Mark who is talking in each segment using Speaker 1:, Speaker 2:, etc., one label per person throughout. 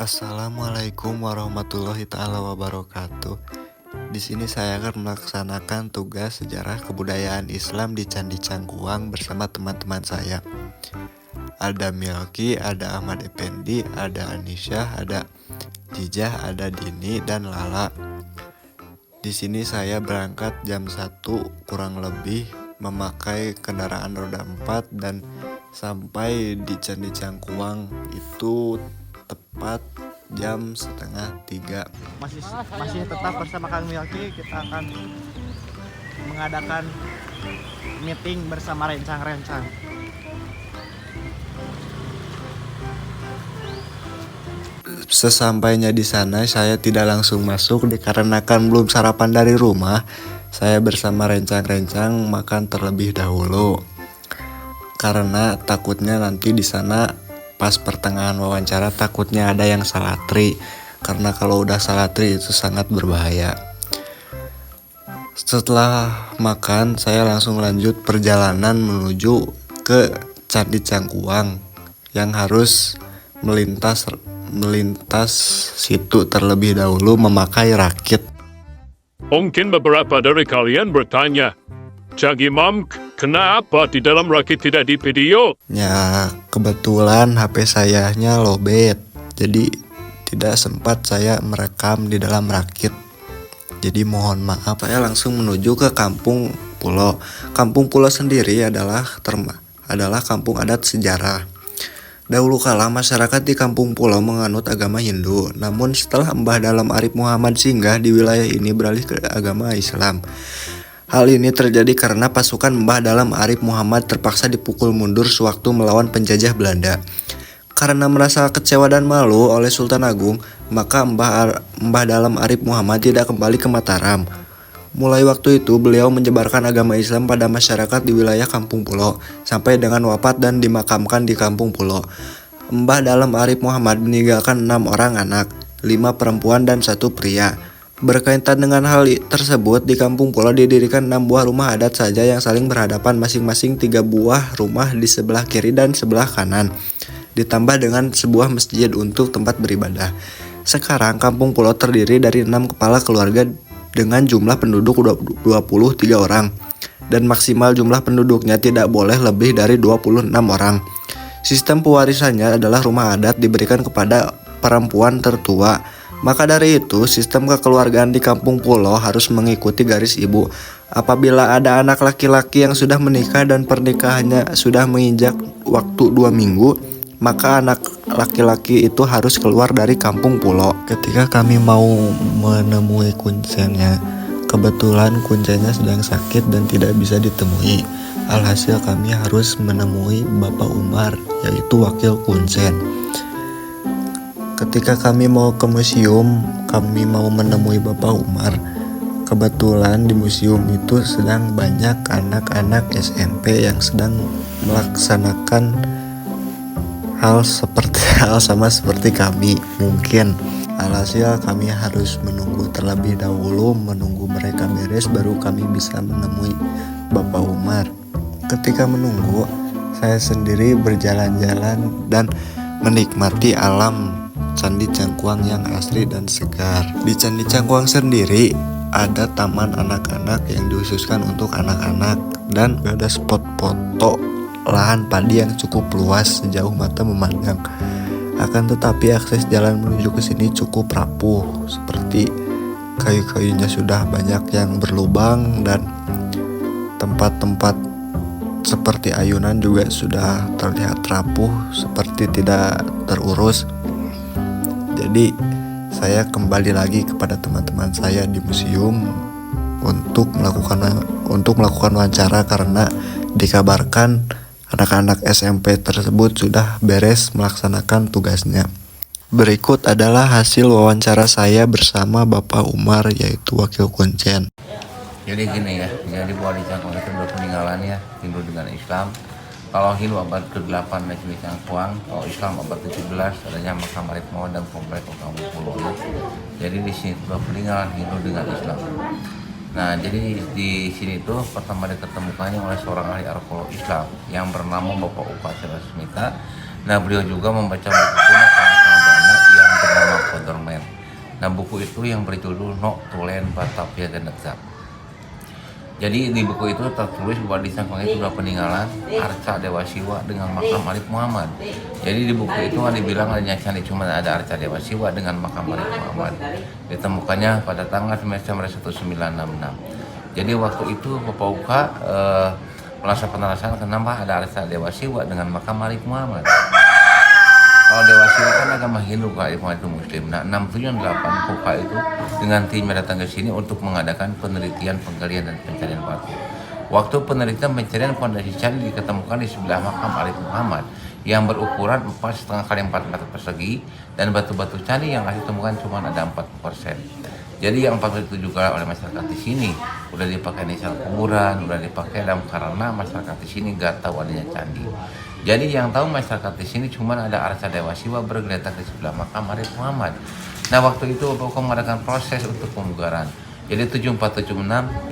Speaker 1: Assalamualaikum warahmatullahi taala wabarakatuh. Di sini saya akan melaksanakan tugas sejarah kebudayaan Islam di Candi Cangkuang bersama teman-teman saya. Ada Milky, ada Ahmad Effendi, ada Anisha, ada Jijah, ada Dini dan Lala. Di sini saya berangkat jam 1 kurang lebih memakai kendaraan roda 4 dan sampai di Candi Cangkuang itu tepat jam setengah 3.
Speaker 2: Masih tetap bersama Kang Milky. Kita akan mengadakan meeting bersama rencang-rencang.
Speaker 1: Sesampainya di sana saya tidak langsung masuk dikarenakan belum sarapan dari rumah. Saya bersama rencang-rencang makan terlebih dahulu karena takutnya nanti di sana pas pertengahan wawancara takutnya ada yang salatri, karena kalau udah salatri itu sangat berbahaya. Setelah makan saya langsung lanjut perjalanan menuju ke Candi Cangkuang yang harus melintas situ terlebih dahulu memakai rakit.
Speaker 3: Mungkin beberapa dari kalian bertanya, Cak Imam, kenapa di dalam rakit tidak di video?
Speaker 1: Ya, kebetulan HP sayanya lowbat, jadi tidak sempat saya merekam di dalam rakit. Jadi mohon maaf. Saya langsung menuju ke Kampung Pulo. Kampung Pulo sendiri adalah kampung adat sejarah. Dahulu kala masyarakat di Kampung Pulo menganut agama Hindu, namun setelah Mbah Dalam Arif Muhammad singgah di wilayah ini beralih ke agama Islam. Hal ini terjadi karena pasukan Mbah Dalam Arif Muhammad terpaksa dipukul mundur sewaktu melawan penjajah Belanda. Karena merasa kecewa dan malu oleh Sultan Agung, maka Mbah Dalam Arif Muhammad tidak kembali ke Mataram. Mulai waktu itu beliau menyebarkan agama Islam pada masyarakat di wilayah Kampung Pulo sampai dengan wafat dan dimakamkan di Kampung Pulo. Mbah Dalam Arif Muhammad meninggalkan 6 orang anak, 5 perempuan dan 1 pria. Berkaitan dengan hal tersebut, di Kampung Pulo didirikan 6 buah rumah adat saja yang saling berhadapan, masing-masing 3 buah rumah di sebelah kiri dan sebelah kanan, ditambah dengan sebuah masjid untuk tempat beribadah. Sekarang Kampung Pulo terdiri dari 6 kepala keluarga dengan jumlah penduduk 23 orang, dan maksimal jumlah penduduknya tidak boleh lebih dari 26 orang. Sistem pewarisannya adalah rumah adat diberikan kepada perempuan tertua. Maka dari itu, sistem kekeluargaan di Kampung Pulo harus mengikuti garis ibu. Apabila ada anak laki-laki yang sudah menikah dan pernikahannya sudah menginjak waktu 2 minggu, maka anak laki-laki itu harus keluar dari Kampung Pulo. Ketika kami mau menemui kuncennya, kebetulan kuncennya sedang sakit dan tidak bisa ditemui. Alhasil kami harus menemui Bapak Umar, yaitu wakil kuncen. Ketika kami mau ke museum, kami mau menemui Bapak Umar. Kebetulan di museum itu sedang banyak anak-anak SMP yang sedang melaksanakan hal sama seperti kami mungkin. Alhasil kami harus menunggu terlebih dahulu, menunggu mereka beres baru kami bisa menemui Bapak Umar. Ketika menunggu, saya sendiri berjalan-jalan dan menikmati alam Candi Cangkuang yang asri dan segar. Di Candi Cangkuang sendiri ada taman anak-anak yang dikhususkan untuk anak-anak dan ada spot foto lahan padi yang cukup luas sejauh mata memandang. Akan tetapi akses jalan menuju ke sini cukup rapuh, seperti kayu-kayunya sudah banyak yang berlubang dan tempat-tempat seperti ayunan juga sudah terlihat rapuh, seperti tidak terurus. Jadi saya kembali lagi kepada teman-teman saya di museum untuk melakukan wawancara karena dikabarkan anak-anak SMP tersebut sudah beres melaksanakan tugasnya. Berikut adalah hasil wawancara saya bersama Bapak Umar, yaitu wakil kuncen.
Speaker 4: Jadi gini ya, jadi bahwa di Cangkuang itu berpeninggalan ya, Hindu dengan Islam. Kalau Hindu abad ke-8 di Cangkuang, kalau Islam abad ke-17 adanya makam Arif Muhammad dan komplek Kampung Pulo. Jadi di sini berpeninggalan Hindu dengan Islam. Nah, jadi di sini tuh pertama diketemukannya oleh seorang ahli arkeologi Islam yang bernama Bapak Upacara Smita. Nah, beliau juga membaca buku kuno yang bernama Kodormen. Nah buku itu yang berjudul No Tulen Batavia Genegzap. Jadi di buku itu tertulis bahwa di Cangkuang itu sudah peninggalan Arca Dewa Siwa dengan makam Arif Muhammad. Jadi di buku itu dibilang adanya candi cuma ada Arca Dewa Siwa dengan makam Arif Muhammad. Ditemukannya pada tanggal 1966. Jadi waktu itu Bapak Uka melakukan penalasan kenapa ada Arca Dewa Siwa dengan makam Arif Muhammad. Kalau Dewa Siwa kan agama Hindu, Kak, Arif Muhammad itu Muslim. Nah 678 Puka itu dengan tim datang ke sini untuk mengadakan penelitian, penggalian dan pencarian batu. Waktu penelitian pencarian fondasi candi diketemukan di sebelah makam Arif Muhammad yang berukuran 4,5 kali 4 meter persegi dan batu-batu candi yang ditemukan cuma ada 40%. Jadi yang 40 itu juga oleh masyarakat di sini udah dipakai inisial kuburan, udah dipakai dalam karena masyarakat di sini gak tahu adanya candi. Jadi yang tahu masyarakat di sini cuma ada Arca Dewa Siwa bergeletak di sebelah makam Arif Muhammad. Nah waktu itu Bapak mengadakan proses untuk pembugaran. Jadi 7476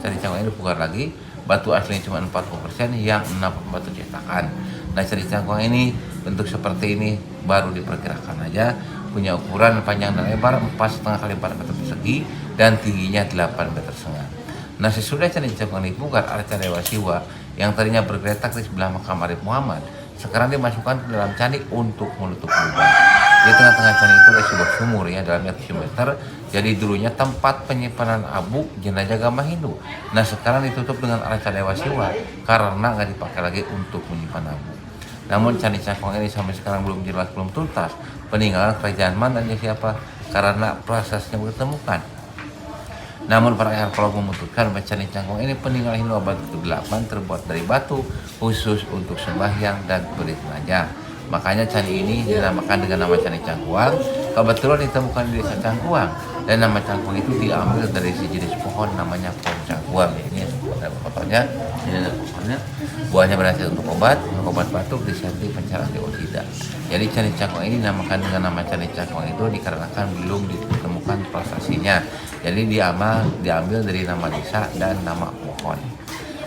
Speaker 4: candi Cangkuang ini dipugar lagi. Batu aslinya cuma 40%, yang 60 batu cetakan. Nah candi Cangkuang ini bentuk seperti ini baru diperkirakan aja, punya ukuran panjang dan lebar 4,5 kali 4 meter persegi dan tingginya 8 meter setengah. Nah sesudah candi Cangkuang dipugar, Arca Dewa Siwa yang tadinya bergeletak di sebelah makam Arif Muhammad sekarang dimasukkan ke dalam candi untuk menutup lubang. Di tengah-tengah candi itu ada sebuah sumur ya dalamnya 7 meter. Jadi dulunya tempat penyimpanan abu jenazah agama Hindu. Nah sekarang ditutup dengan Arca Dewa Siwa karena nggak dipakai lagi untuk menyimpan abu. Namun candi Cangkuang ini sampai sekarang belum jelas, belum tuntas peninggalan kerajaan mana dan siapa karena prosesnya belum ditemukan. Namun para arkeolog memutuskan bahwa candi Cangkuang ini peninggalan Hindu abad ke-8 terbuat dari batu khusus untuk sembahyang dan beribadah. Makanya candi ini dinamakan dengan nama Candi Cangkuang. Kebetulan ditemukan di desa Cangkuang dan nama Cangkuang itu diambil dari sejenis pohon namanya pohon cangkuang. Ini ada fotonya, ini ada pohonnya. Buahnya berhasil untuk obat batuk, disentif, pencerah antioksida. Jadi Candi Cangkuang ini dinamakan dengan nama Candi Cangkuang itu dikarenakan belum ditemukan prosesinya. Jadi diambil dari nama desa dan nama pohon.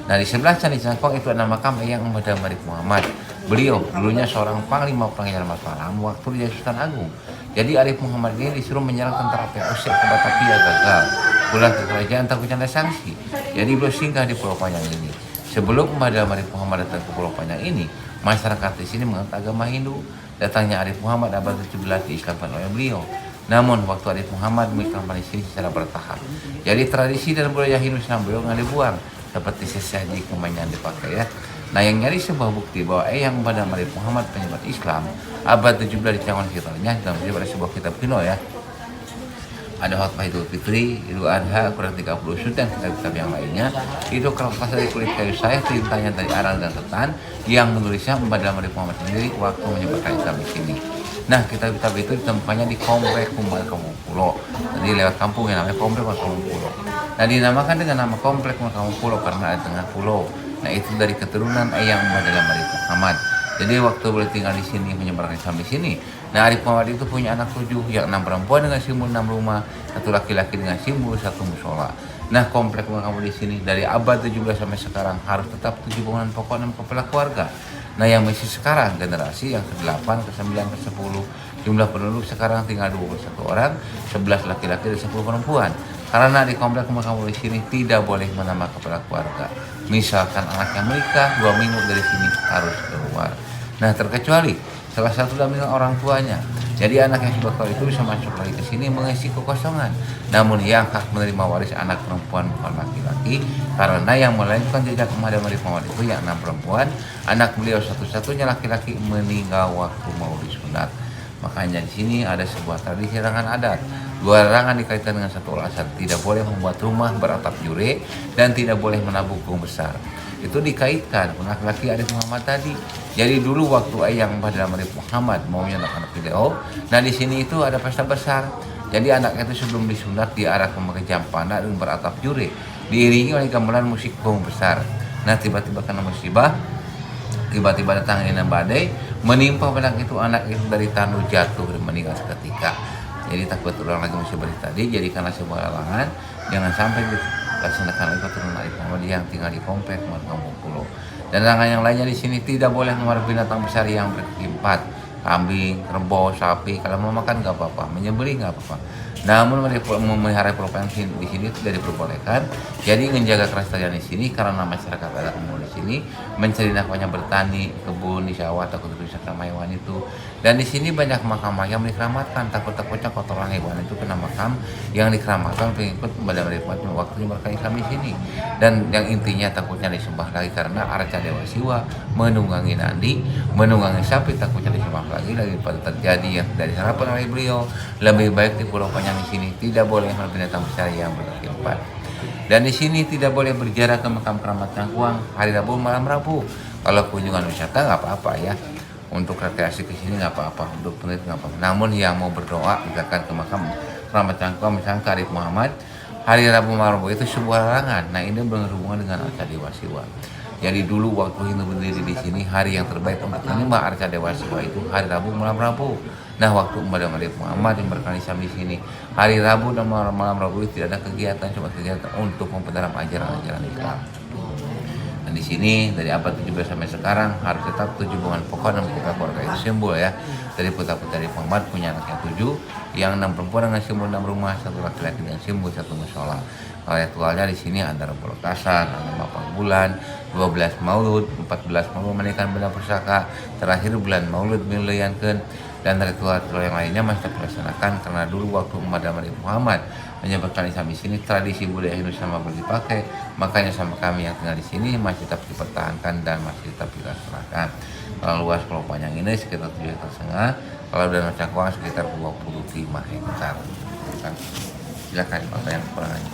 Speaker 4: Nah di sebelah Candi Cangkuang itu ada makam Eyang Madam Arif Muhammad. Beliau dulunya seorang panglima Panggilan Mataram waktu di Sultan Agung. Jadi Arif Muhammad ini disuruh menyerang tentara POC ke Batavia, gagal. Pulang ke kerajaan takut ada sanksi. Jadi beliau singgah di Pulau Panjang ini. Sebelum Madam Arif Muhammad datang ke Pulau Panjang ini, masyarakat di sini menganut agama Hindu. Datangnya Arif Muhammad abad 17 diislamkan oleh beliau. Namun waktu Arif Muhammad mengikamkan di sini secara bertahap. Jadi tradisi dan budaya Hindu Islam beliau nggak dibuang seperti sesaji kemenyan dipakai ya. Nah yang nyari sebuah bukti bahwa Eyang Madam Arif Muhammad penyebar Islam abad 17 di Cangkuang sekitarnya dalam sebuah kitab kuno ya. Ada khotbah Idul Fitri, Idul Adha, kurang 30 dan kitab-kitab yang lainnya. Itu kertas dari kulit kayu saya, tintanya dari aral dan ketan yang menulisnya Madam Arif Muhammad sendiri waktu menyebarkan Islam di sini. Nah kitab-kitab itu ditemukannya di Komplek Kumbal Kampung Pulo. Jadi lewat kampung yang namanya Komplek Kampung Pulo. Nah dinamakan dengan nama Komplek Kampung Pulo karena ada tengah pulau. Nah itu dari keturunan Eyang Madam Arif Muhammad. Jadi waktu beliau tinggal di sini menyebarkan Islam di sini. Nah Arif Muhammad itu punya anak 7, yang 6 perempuan dengan simbol 6 rumah, 1 laki-laki dengan simbol 1 musola. Nah komplek kamu di sini dari abad 17 sampai sekarang harus tetap 7 bangunan pokok dan kepala keluarga. Nah yang masih sekarang generasi yang ke-8, ke-9, ke-10 jumlah penduduk sekarang tinggal 21 orang, 11 laki-laki dan 10 perempuan. Karena di komplek kamu di sini tidak boleh menambah kepala keluarga. Misalkan anaknya menikah 2 minggu dari sini harus keluar. Nah terkecuali salah satu dari orang tuanya. Jadi anak yang sudah keluar itu bisa masuk lagi ke sini mengisi kekosongan. Namun yang hak menerima waris anak perempuan bukan laki-laki, karena yang melanjutkan jejak Madam Arif Muhammad itu yang 6 perempuan, anak beliau satu-satunya laki-laki meninggal waktu mau disunat. Makanya di sini ada sebuah tradisi larangan adat. 2 larangan dikaitkan dengan satu alasan, tidak boleh membuat rumah beratap jure dan tidak boleh menabung gung besar. Itu dikaitkan laki-laki Arif Muhammad tadi. Jadi dulu waktu Eyang Madam Arif Muhammad mau menyatakan video, nah di sini itu ada pesta besar. Jadi anaknya itu sebelum disunat diarahkan memakai jampana dan beratap jure, diiringi oleh gamelan musik gong besar. Nah tiba-tiba karena musibah, tiba-tiba datang angin dan badai menimpa anak itu dari tanah jatuh dan meninggal seketika. Jadi takut ulang lagi musibah tadi. Jadi karena sebuah larangan jangan sampai dilaksanakan oleh keturunan Arif Muhammad yang tinggal di komplek Kampung Pulo. Dan larangan yang lainnya di sini tidak boleh memelihara binatang besar yang berkaki 4. kambing, kerbau, sapi. Kalau mau makan nggak apa-apa, menyembelih nggak apa-apa. Namun memelihara hewan di sini tidak diperbolehkan. Jadi menjaga kelestarian di sini karena masyarakat adat umum di sini mencari nafkahnya bertani, kebun, di sawah, takut rusak sama hewan itu. Dan di sini banyak makam-makam yang dikeramatkan. Takut-takutnya kotoran hewan itu kena makam yang dikeramatkan pengikut pada waktunya berkah Islam di sini. Dan yang intinya takutnya disembah lagi karena arca dewa siwa menunggangi nandi, menunggangi sapi, takutnya disembah lagi daripada terjadi yang dari harapan oleh beliau. Lebih baik di Pulau Panjang di sini tidak boleh binatang besar yang berkaki 4. Dan di sini tidak boleh berjarak ke makam keramat Cangkuang hari Rabu malam Rabu. Kalau kunjungan wisata nggak apa-apa ya. Untuk rekreasi ke sini nggak apa-apa, untuk peneliti nggak apa-apa. Namun yang mau berdoa misalkan ke makam keramat Cangkuang, misalkan ke Arif Muhammad hari Rabu malam Rabu itu sebuah larangan. Nah ini berhubungan dengan arca dewa siwa. Jadi dulu waktu Hindu berdiri di sini, hari yang terbaik untuk menyembah arca dewa siwa itu hari Rabu malam Rabu. Nah waktu Umat Arif Muhammad yang berkali di sini, hari Rabu dan malam Rabu itu tidak ada kegiatan, cuma kegiatan untuk memperdalam ajaran-ajaran Islam. Dan di sini dari abad 17 sampai sekarang harus tetap 7 hubungan pokok dan pokok keluarga itu simbol ya. Dari putra-putri Muhammad punya anaknya 7, yang 6 perempuan dengan simbol 6 rumah, 1 laki-laki dengan simbol 1 musola. Kalau ritualnya di sini ada rempul kasan, ada 4 bulan, 12 maulud, 14 maulud menikah benda pusaka, terakhir bulan maulud miliankeun. Dan ritual yang lainnya masih dilaksanakan karena dulu waktu Umat Muhammad menyebarkan Islam di sini, tradisi budaya Hindu sama dipakai, makanya sama kami yang tinggal di sini masih tetap dipertahankan dan masih tetap dilaksanakan. Kalau luas Pulau Panjang ini sekitar 7,5 hektar, kalau Danau Cangkuang sekitar 25 hektar. Silakan apa yang kurangnya.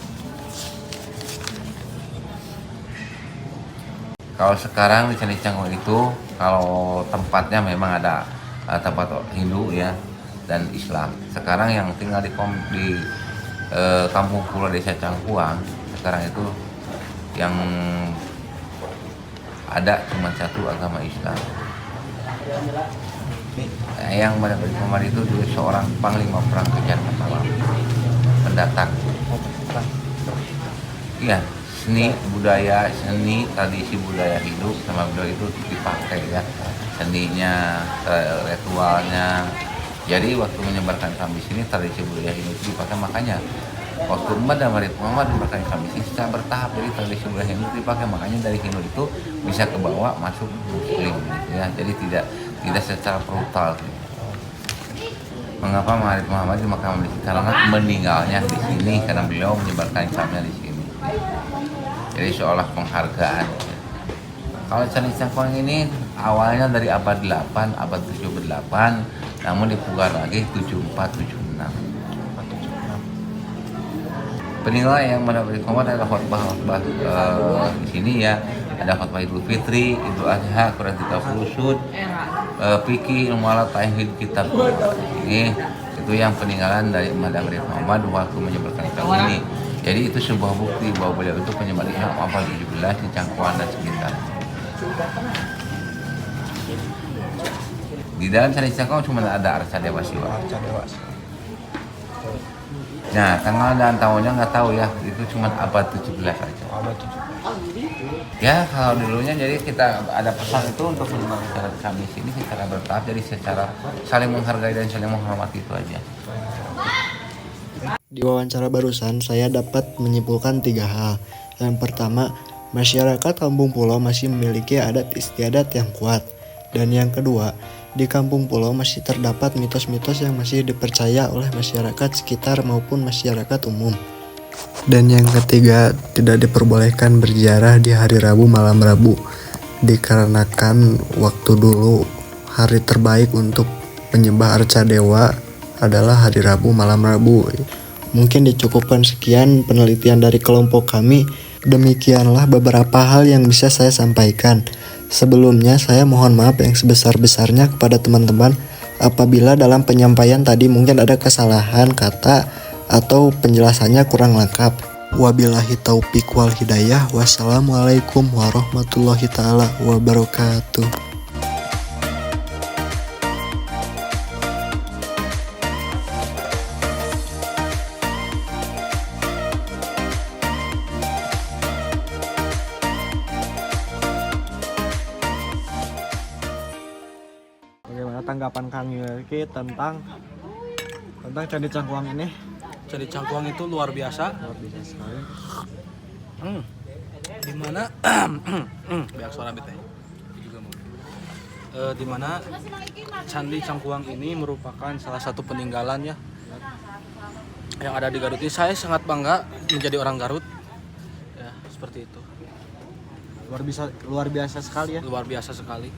Speaker 4: Kalau sekarang di Candi Cangkuang itu, kalau tempatnya memang ada tempat Hindu ya dan Islam. Sekarang yang tinggal di kampung pulau desa Cangkuang sekarang itu yang ada cuma satu agama Islam. Yang mendapat kemarin itu juga seorang panglima perang Kejati Malam pendatang. Iya, seni tradisi budaya hidup sama budaya itu dipakai ya, seninya, ritualnya. Jadi waktu menyebarkan Islam di sini tradisi budaya Hindu itu dipakai, makanya waktu Umat Muhammad menyebarkan Islam di sini secara bertahap. Jadi tradisi budaya Hindu dipakai, makanya dari Hindu itu bisa ke bawah masuk Muslim gitu ya. Jadi tidak secara brutal. Mengapa Arif Muhammad dimakamkan di sini? Karena meninggalnya di sini karena beliau menyebarkan Islamnya di sini. Jadi seolah penghargaan. Kalau Candi Cangkuang ini awalnya dari abad 8, abad 78, namun dipugar lagi 74, 76. Penilaian yang mendapat Muhammad adalah khutbah di sini ya. Ada khutbah Idul Fitri, Idul Adha, Quran 30 sud, fikih, ilmu alat, tauhid, kitab. Ini itu yang peninggalan dari Arif Muhammad waktu menyebarkan Islam ini. Jadi itu sebuah bukti bahwa beliau itu penyebar Islam abad 17 di Cangkuang dan sekitar. Di dalam Candi Cangkuang cuma ada arca dewa siwa. Nah, tanggal dan tahunnya nggak tahu ya, itu cuma abad 17 aja. Ya, kalau dulunya jadi kita ada pesan itu untuk menyebarkan Islam di sini secara bertahap, jadi secara saling menghargai dan saling menghormati itu aja.
Speaker 1: Di wawancara barusan, saya dapat menyimpulkan 3 hal. Yang pertama, masyarakat kampung pulau masih memiliki adat istiadat yang kuat. Dan yang kedua, di kampung pulau masih terdapat mitos-mitos yang masih dipercaya oleh masyarakat sekitar maupun masyarakat umum. Dan yang ketiga, tidak diperbolehkan berziarah di hari Rabu malam Rabu, dikarenakan waktu dulu hari terbaik untuk penyembah arca dewa adalah hari Rabu malam Rabu. Mungkin dicukupkan sekian penelitian dari kelompok kami. Demikianlah beberapa hal yang bisa saya sampaikan. Sebelumnya saya mohon maaf yang sebesar-besarnya kepada teman-teman apabila dalam penyampaian tadi mungkin ada kesalahan kata atau penjelasannya kurang lengkap. Wabillahi taufik wal hidayah. Wassalamualaikum warahmatullahi taala wabarakatuh.
Speaker 2: tanggapan Kang Yuki tentang Candi Cangkuang ini?
Speaker 5: Candi Cangkuang itu luar biasa.
Speaker 2: Luar biasa sekali.
Speaker 5: Dimana biar suara bete juga mau. Dimana Candi Cangkuang ini merupakan salah satu peninggalan ya yang ada di Garut ini. Saya sangat bangga menjadi orang Garut. Ya, seperti itu.
Speaker 2: Luar biasa sekali ya.
Speaker 5: Luar biasa sekali.